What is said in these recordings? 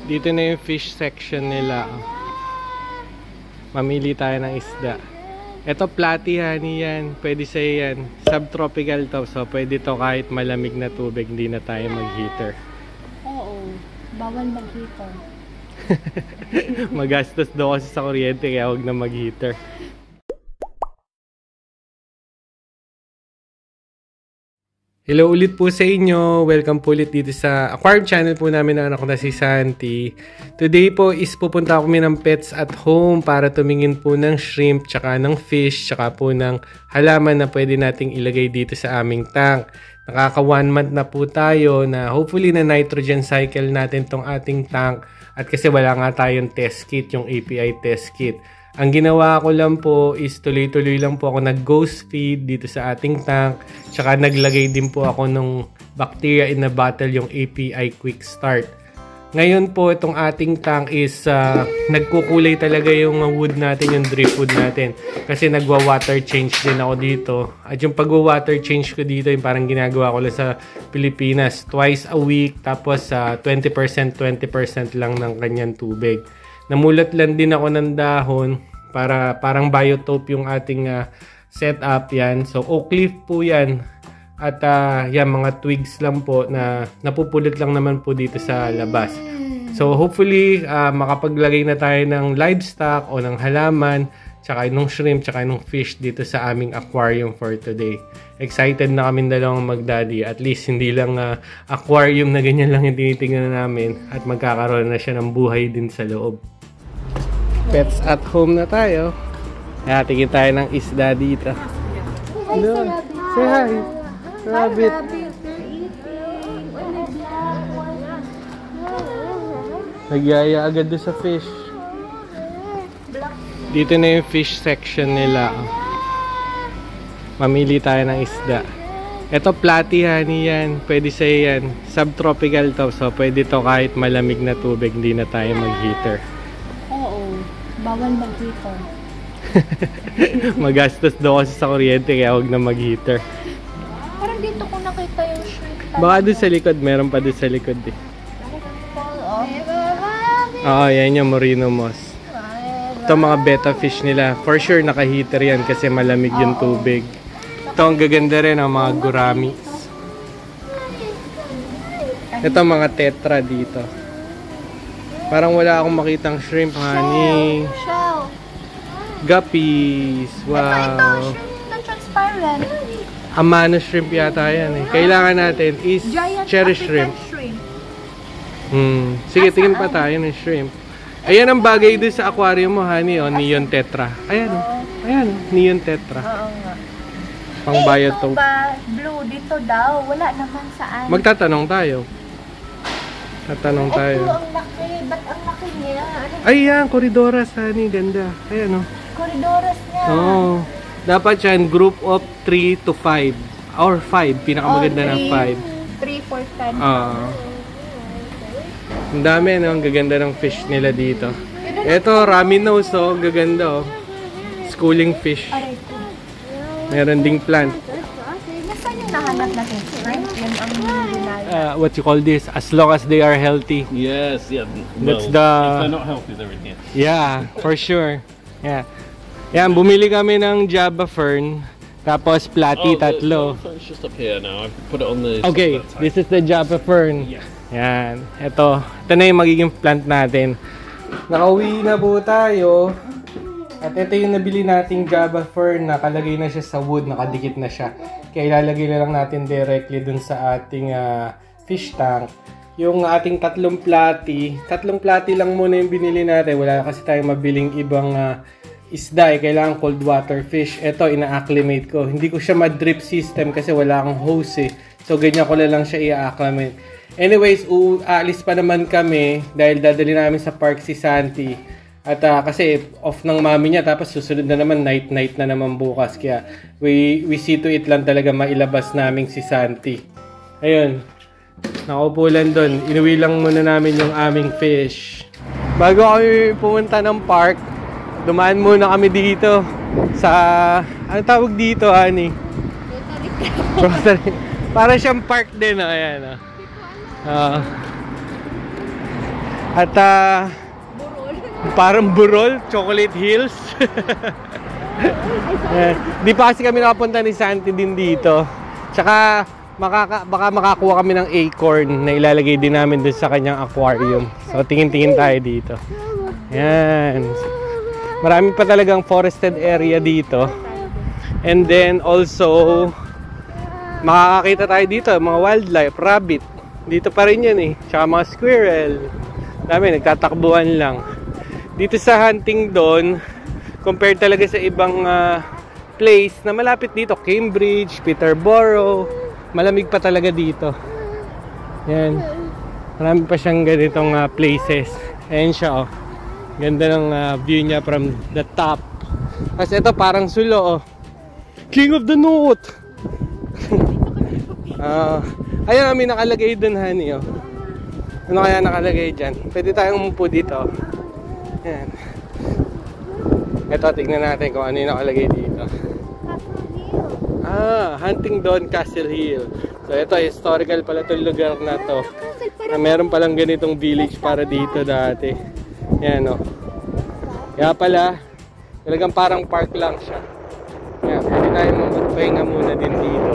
Dito na yung fish section nila. Mamili tayo ng isda. Ito platy honey yan. Pwede sa'yo yan. Subtropical to. So pwede to kahit malamig na tubig. Hindi na tayo mag-heater. Oo. Bawal mag-heater. Magastos daw kasi sa kuryente kaya huwag na mag-heater. Hello ulit po sa inyo. Welcome po ulit dito sa aquarium channel po namin ng anak ko na si Santi. Today po is pupunta kami ng Pets at Home para tumingin po ng shrimp, tsaka ng fish, tsaka po ng halaman na pwede nating ilagay dito sa aming tank. Nakaka 1 month na po tayo na hopefully na nitrogen cycle natin tong ating tank. At kasi wala nga tayong test kit, yung API test kit. Ang ginawa ko lang po is tuloy-tuloy lang po ako nag-ghost feed dito sa ating tank. Tsaka naglagay din po ako ng bacteria in a bottle, yung API quick start. Ngayon po itong ating tank is nagkukulay talaga yung wood natin, yung drip wood natin. Kasi nagwa-water change din ako dito. At yung pagwa-water change ko dito, yung parang ginagawa ko lang sa Pilipinas. Twice a week, tapos 20% lang ng kanyang tubig. Namulat lang din ako ng dahon para parang biotope yung ating setup yan. So oak leaf po yan. At yan, mga twigs lang po na napupulot lang naman po dito sa labas. So hopefully makapaglagay na tayo ng livestock o ng halaman, tsaka ng shrimp, tsaka ng fish dito sa aming aquarium for today. Excited na kami dalawang mag-daddy. At least hindi lang aquarium na ganyan lang yung tinitingnan namin. At magkakaroon na siya ng buhay din sa loob. Pets at Home na tayo. Kaya tingin tayo ng isda dito. Hello. Say hi. Rabbit. Nagyaya agad doon sa fish. Dito na yung fish section nila. Mamili tayo ng isda. Ito platy honey yan. Pwede sa'yo yan. Subtropical to. So pwede to kahit malamig na tubig. Hindi na tayo mag-heater. Bawal mag-heater. Magastos daw kasi sa kuryente kaya huwag na mag-heater. Parang dito ko nakita yung shrimp. Baka doon sa likod, meron pa doon sa likod eh. Oo, yan yung Merino moss. Ito mga betta fish nila. For sure naka-heater yan kasi malamig yung tubig. Ito ang gaganda rin ang mga gurami. Ito mga tetra dito. Parang wala akong makitang shrimp, honey. Shell. Guppies. Wow. Ito, shrimp na transparent. Amano shrimp yata yan eh. Kailangan natin is Giant cherry African shrimp. Sige, tingin pa tayo ng shrimp. Ayan ang bagay doon sa aquarium mo, honey. O, neon tetra. Ayan o. Ayan o, neon tetra. Oo nga. Pang biotope. Ito ba, blue dito daw? Wala naman saan. Magtatanong tayo. Tatanong tayo. Ito ang laki. Ba't ang laki niya? Ano? Ay, yan. Corridoras, honey. Ganda. Ayan o. Corridoras niya. Oo. Dapat yan, group of 3 to 5. Or 5. Pinakamaganda ng 5. 3, 4, 10. Ang dami, no? Ang gaganda ng fish nila dito. Ito, rami nose, oh. Ang gaganda, oh. Schooling fish. Meron ding plant. Nasaan yung nahanap natin? Shrimp? Yan ang ginaya. What you call this? As long as they are healthy. Yes, yeah. That's Well, the... if they're not healthy, they're in here. Yeah, for sure. Yeah. Yan, bumili kami ng Java Fern. Tapos platy, tatlo. It's just up here now. I've put it on the... Okay, this is the Java Fern. Yeah. Yan. Ito na yung magiging plant natin. Nakauwi na po tayo. At ito yung nabili nating Java Fern. Nakalagay na siya sa wood. Nakadikit na siya. Kaya ilalagay na lang natin directly dun sa ating fish tank. Yung ating tatlong platy lang muna yung binili natin. Wala kasi tayong mabiling ibang isda. Kailangan cold water fish. Ito, ina-acclimate ko. Hindi ko siya ma-drip system kasi wala akong hose eh. So, ganyan ko lang siya i-acclimate. Anyways, aalis pa naman kami dahil dadali namin sa park si Santi. At kasi off ng mami niya, tapos susunod na naman, night na naman bukas. Kaya we see to it lang talaga mailabas naming si Santi. Ayun, nakaupo lang doon. Inuwi lang muna namin yung aming fish. Bago kami pumunta ng park, dumaan muna kami dito sa, ano tawag dito, honey? Para siyang park din, ayan. At parang burol, Chocolate Hills. Di pa kasi kami nakapunta ni Santi din dito. Tsaka baka makakuha kami ng acorn na ilalagay din namin dun sa kanyang aquarium. So tingin-tingin tayo dito. Yan. Marami pa talagang forested area dito. And then also makakakita tayo dito mga wildlife, rabbit. Dito pa rin yan eh. Tsaka mga squirrel. Dami, nagtatakbuhan lang. Dito sa Huntingdon, compared talaga sa ibang place na malapit dito, Cambridge, Peterborough, malamig pa talaga dito. Yan. Marami pa siyang ganitong places. Ayan siya oh. Ganda ng view niya from the top. Kasi ito parang sulo oh. King of the North. Ayun, may nakalagay dun, honey oh. Ano kaya nakalagay dyan? Pwede tayong umupo dito. Yan. Ito, tignan natin kung ano yung nakalagay dito. Huntingdon Castle Hill. So ito, historical pala itong lugar na to. Na meron palang ganitong village para dito dati. Yan o. Kaya pala, talagang parang park lang siya. Yan, pwede tayo magpahinga muna din dito.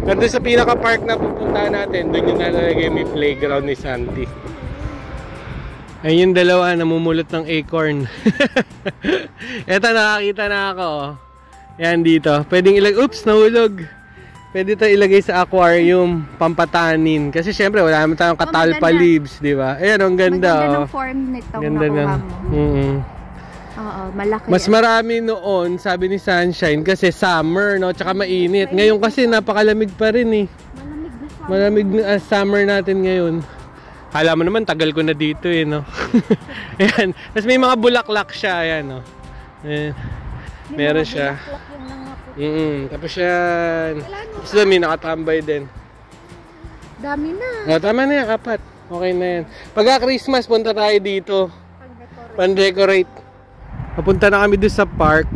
Pero doon sa pinaka-park na pupuntahan natin, doon yung nalalagay may playground ni Santi. Ayun yung dalawa, namumulot ng acorn. Eto, nakakita na ako. Yan dito. Pwedeng ilagay, oops, nahulog. Pwede ito ilagay sa aquarium, pampatanin. Kasi syempre, wala naman tayong katalpa leaves, di ba? Ayan, ang ganda. Maganda ng form nitong nakuha mo. Oo, malaki. Mas marami noon, sabi ni Sunshine, kasi summer, no? Tsaka mainit. Ngayon kasi napakalamig pa rin eh. Malamig na summer natin ngayon. Hala mo naman, tagal ko na dito eh, no? Ayan. Tapos may mga bulaklak siya, ayan, no? Ayan. Meron siya. Tapos yan. Tapos may nakatambay din. Dami na. Tama na yan, 4. Okay na yan. Pagka Christmas, punta tayo dito. Pan-decorate. Papunta na kami doon sa park.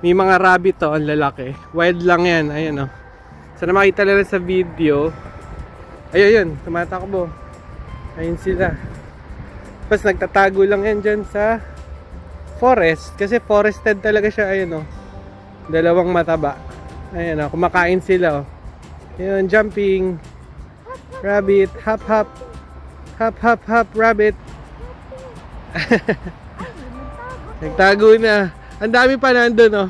May mga rabbit to, ang lalaki. Wild lang yan, ayan o. Sana makita lang sa video. Ayun, tumatakbo. Ayun sila. Tapos nagtatago lang yan dyan sa forest. Kasi forested talaga siya, ayun o. Dalawang mataba. Ayun o, kumakain sila o. Ayun, jumping. Rabbit, hop hop. Hop hop hop, rabbit. Nagtago na. Ang dami pa nandun, oh.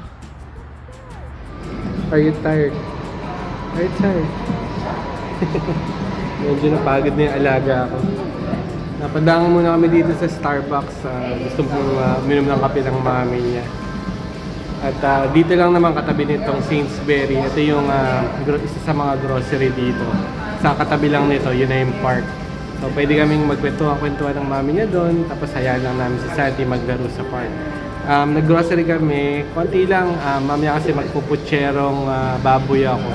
Are you tired? Are you tired? Medyo napagod na yung alaga ako. Napadaan muna kami dito sa Starbucks. Gusto mong minom ng kape ng mami niya. At dito lang naman katabi nitong Sainsbury. Ito yung isa sa mga grocery dito. Sa katabi lang nito, yun na yung park. So pwede kaming magkwentuhan ng mami niya doon. Tapos hayaan lang namin si Santi maglaro sa park. Nag-grocery kami. Konti lang. Mamaya kasi magpuputserong baboy ako.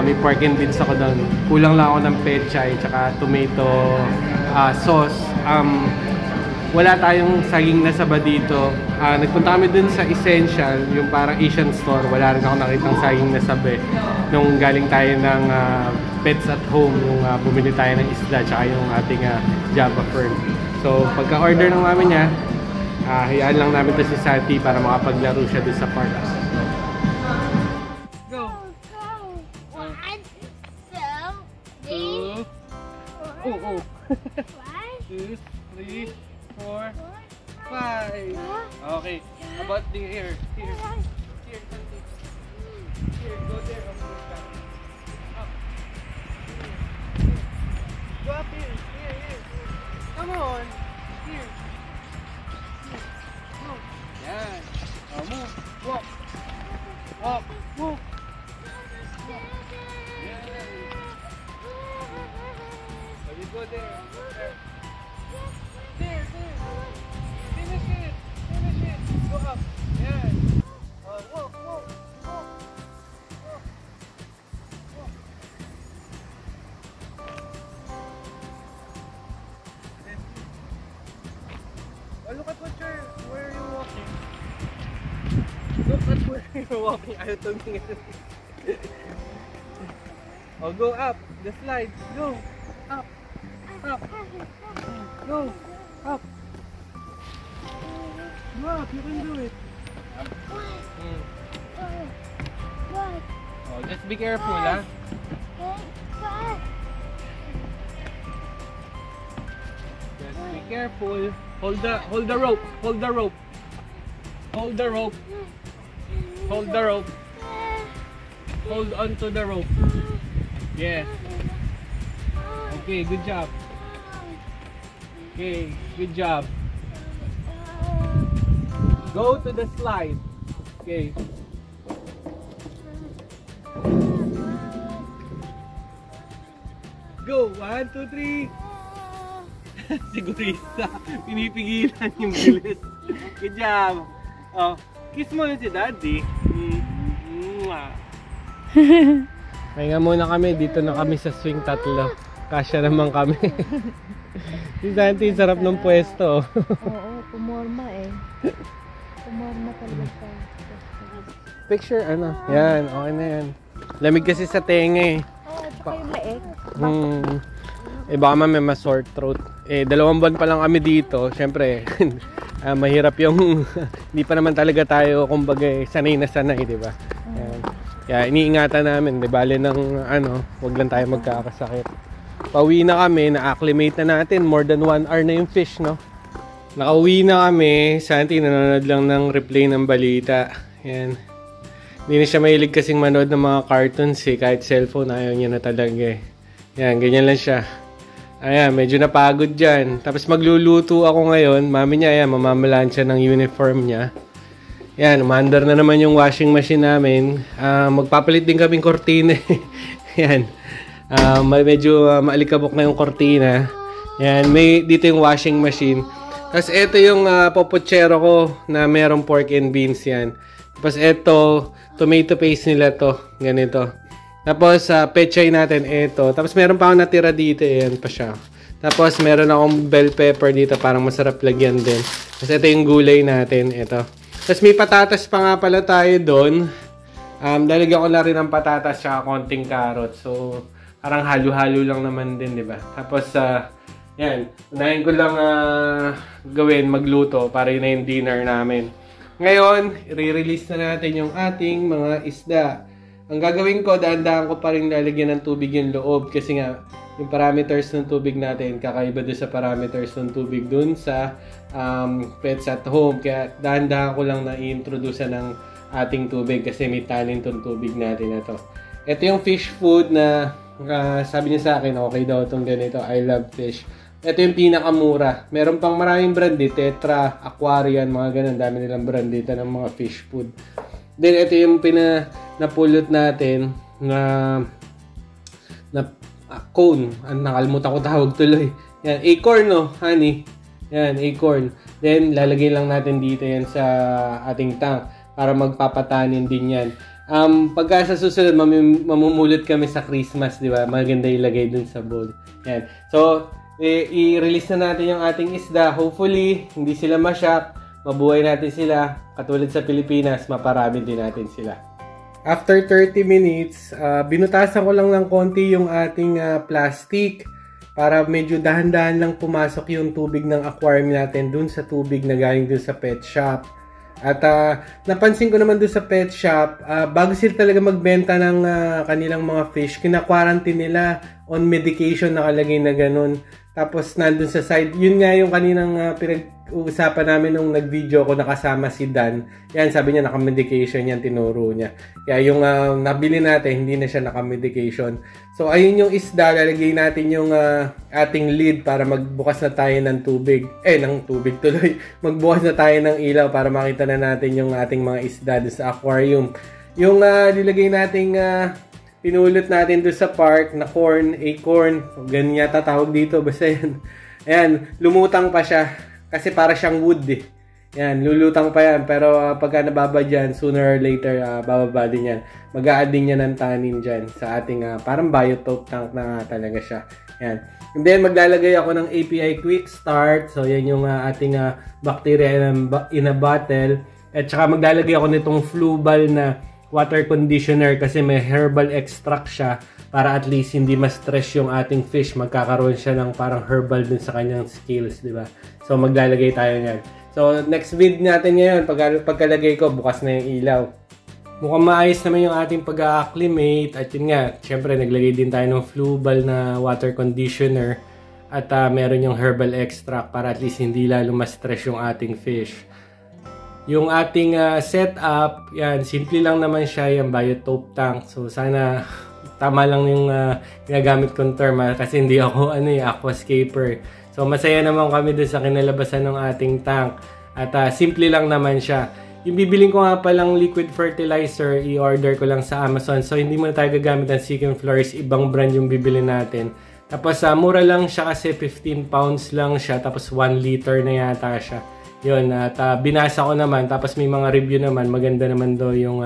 May pork and beans ako doon. Kulang lang ako ng pechay tsaka tomato sauce. Wala tayong saging na saba dito. Nagpunta kami dun sa Essential, yung parang Asian store. Wala rin ako nakitang saging na sabi. Nung galing tayo ng Pets at Home, yung bumili tayo ng isda, tsaka yung ating Java Fern. So, pagka-order ng mami niya, hayaan lang namin to si Santi para makapaglaro siya dun sa park. Go! 1, 2, 3, 4, 5. Okay. How about the here? Here, Santi. Here, go there. Up. Go up here. Here. Come on. Here. Go. Yan. Move. Walk. Move. Yan. So you go there. There. Finish it. Go up. Yan. Walk. Oh, look at where you're walking. Look at where you're walking. Ayaw tumingin. Oh, go up. The slide. Go. Up. Go. Up. Go up, you can do it. Oh, just be careful, ha? Just be careful. Hold the rope. Hold the rope. Hold the rope. Hold the rope. Hold on to the rope. Yes. Okay, good job. Okay, good job. Go to the slide. Okay. Go! 1, 2, 3! Sigurista. Pinipigilan yung bilis. Good job. Oh, kiss mo na si Daddy. Kaya muna kami. Dito na kami sa swing tatlo. Kasya naman kami. Si Santi, sarap ng pwesto. Oo, pumorma eh. Pumorma talaga sa Picture, ano? Yan, okay na yan. Lamig kasi sa tenga eh. Oo, baka yung leeg. Eh baka may ma-sore throat. Eh 2 buwan pa lang kami dito. Siyempre, mahirap yung hindi pa naman talaga tayo kumbaga sanay na sanay, di ba? Kaya iniingatan namin, di bale ng wag lang tayo magkakasakit. Pauwi na kami, na-acclimate na natin. More than 1 hour na yung fish, no? Nakauwi na kami. Santi, nanonood lang ng replay ng balita. Yan. Hindi na siya mahilig kasing manood ng mga cartoons eh. Kahit cellphone, ayaw niya na talaga eh. Yan, ganyan lang siya. Ayan, medyo napagod dyan. Tapos magluluto ako ngayon. Mami niya, ayan, mamamalaan siya ng uniform niya. Yan, umandar na naman yung washing machine namin. Magpapalit din kaming kortina. Yan. Medyo maalikabok na yung kortina. Yan, may dito yung washing machine. Tapos ito yung popochero ko na merong pork and beans yan. Tapos ito, tomato paste nila to. Ganito. Tapos pechay natin ito. Tapos meron pa akong natira dito. Ayan pa siya. Tapos meron akong bell pepper dito. Parang masarap lagyan din. Tapos ito yung gulay natin. Ito. Tapos may patatas pa nga pala tayo doon. Lalagyan ko na rin ng patatas at konting carrot. So, parang halo-halo lang naman din, di ba? Tapos, yan. Unahin ko lang gawin, magluto para yun na yung dinner namin. Ngayon, i-release na natin yung ating mga isda. Ang gagawin ko, dahan-dahan ko pa rin lalagyan ng tubig yung loob kasi nga, yung parameters ng tubig natin, kakaiba doon sa parameters ng tubig doon sa pets at home. Kaya dahan-dahan ko lang na i-introduce ng ating tubig kasi may talent yung tubig natin na to. Ito yung fish food na sabi niya sa akin, okay daw itong ganito, I love fish. Ito yung pinakamura. Meron pang maraming brand dito, Tetra, Aquarian, mga ganun. Dami nilang brand dito ng mga fish food. Then, ito yung napulot natin na cone. Nakalimutan ko tawag tuloy. Yan, acorn, no, honey. Yan, acorn. Then, lalagay lang natin dito yan sa ating tank para magpapatanin din yan. Pagka sa susunod, mamumulot kami sa Christmas, di ba? Maganda ilagay dun sa bowl. Yan. So, i-release na natin yung ating isda. Hopefully, hindi sila ma-shock. Mabuhay natin sila. Katulad sa Pilipinas, maparami din natin sila. After 30 minutes, binutasan ko lang ng konti yung ating plastic para medyo dahan-dahan lang pumasok yung tubig ng aquarium natin dun sa tubig na galing dun sa pet shop. At napansin ko naman doon sa pet shop, bago sila talaga magbenta ng kanilang mga fish, kina-quarantine nila on medication nakalagay na ganun. Tapos nandun sa side, yun nga yung kaninang pinag-uusapan namin nung nag-video ko nakasama si Dan. Yan, sabi niya naka-medication yan, tinuro niya. Kaya yung nabili natin, hindi na siya naka-medication. So ayun yung isda, lalagay natin yung ating lid para magbukas na tayo ng tubig. Ng tubig tuloy. Magbukas na tayo ng ilaw para makita na natin yung ating mga isda doon sa aquarium. Yung nilagay nating pinulot natin doon sa park na corn, acorn, ganyan yata tawag dito, basta yan. Ayan, lumutang pa siya kasi para siyang wood eh. Yan, lulutang pa yan, pero pagka nababa dyan, sooner or later, bababa din yan. Mag-a-add din yan ng tanin dyan sa ating parang biotope tank na talaga siya. Yan. And then, maglalagay ako ng API Quick Start. So, yan yung ating bacteria in a bottle. At saka maglalagay ako nitong Flubal na water conditioner kasi may herbal extract siya para at least hindi ma-stress yung ating fish. Magkakaroon siya ng parang herbal dun sa kanyang scales, di ba? So, maglalagay tayo niyan. So, next vid natin ngayon, pagkalagay ko, bukas na yung ilaw. Mukhang maayos naman yung ating pag-acclimate. At yun nga, syempre naglagay din tayo ng Flubal na water conditioner. At meron yung herbal extract para at least hindi lalo ma-stress yung ating fish. Yung ating setup, yan, simple lang naman siya, yung Biotope tank. So sana tama lang yung ginagamit kong term kasi hindi ako aquascaper. So masaya naman kami dun sa kinalabasan ng ating tank. At simple lang naman siya. Yung bibiling ko nga palang liquid fertilizer, i-order ko lang sa Amazon. So, hindi mo na tayo gagamit ng Seeking Flores. Ibang brand yung bibili natin. Tapos, mura lang siya kasi 15 pounds lang siya. Tapos, 1 liter na yata siya. Yun, at binasa ko naman. Tapos, may mga review naman. Maganda naman daw yung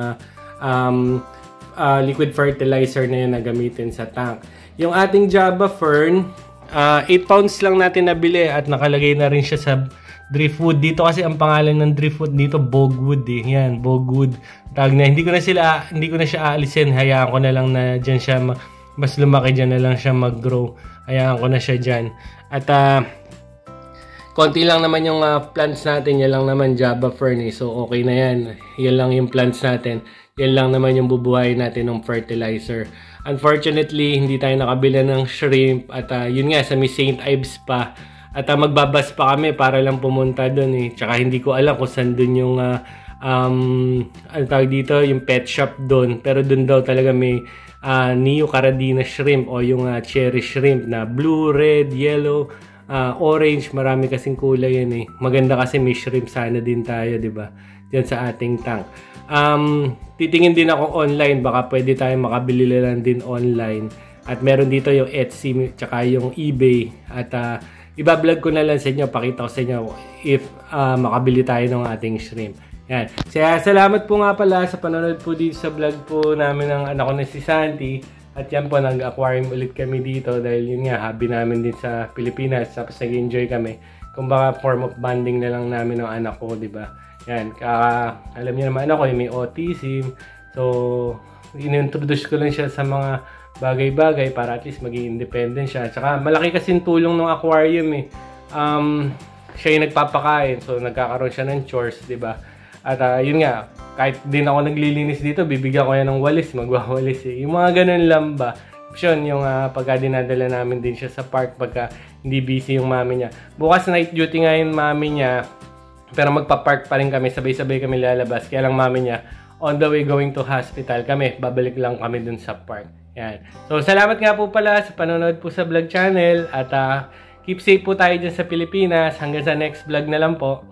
liquid fertilizer na yun na gamitin sa tank. Yung ating Java Fern, 8 pounds lang natin nabili at nakalagay na rin siya sa driftwood. Dito kasi ang pangalan ng driftwood dito bogwood eh. Yan, bogwood. Tawag na. Hindi ko na siya aalisin. Hayaan ko na lang na diyan siya mas lumaki, diyan na lang siya mag-grow. Hayaan ko na siya diyan. At konti lang naman yung plants natin. Yan lang naman Java Fern eh. So okay na yan. Yan lang yung plants natin. Yan lang naman yung bubuhayin natin ng fertilizer. Unfortunately, hindi tayo nakabila ng shrimp at yun nga sa St. Ives pa. At magbabas pa kami para lang pumunta doon eh. Tsaka hindi ko alam kung saan doon yung ano tawag dito, yung pet shop doon. Pero doon daw talaga may Neo Caradina shrimp o yung cherry shrimp na blue, red, yellow, orange. Marami kasing kulay yan eh. Maganda kasi may shrimp sana din tayo, di ba? Diyan sa ating tank. Titingin din ako online. Baka pwede tayo makabili lang din online. At meron dito yung Etsy tsaka yung eBay. At ibablog ko na lang sa inyo, pakita ko sa inyo if makabili tayo ng ating shrimp. Yan. Salamat po nga pala sa panonood po dito sa vlog po namin ng anak ko na si Santi. At yan po, nag-aquarium ulit kami dito dahil yun nga, hobby namin din sa Pilipinas. Tapos nag-enjoy kami. Kung baka form of bonding na lang namin ng anak ko, di ba? Yan. Alam niyo naman ako, may autism. So, inintroduce ko lang siya sa mga bagay-bagay para at least maging independent siya. Tsaka malaki kasing tulong ng aquarium eh. Siya yung nagpapakain. So nagkakaroon siya ng chores, di ba? At yun nga, kahit din ako naglilinis dito, bibigyan ko yan ng walis, magwawalis eh. Yung mga ganun lang ba? Yun, yung pagka dinadala namin din siya sa park pagka hindi busy yung mami niya. Bukas night duty nga yung mami niya, pero magpa-park pa rin kami, sabay-sabay kami lalabas. Kaya lang mami niya, on the way going to hospital kami, babalik lang kami dun sa park. Yan. So, salamat nga po pala sa panonood po sa vlog channel at keep safe po tayo dyan sa Pilipinas. Hanggang sa next vlog na lang po.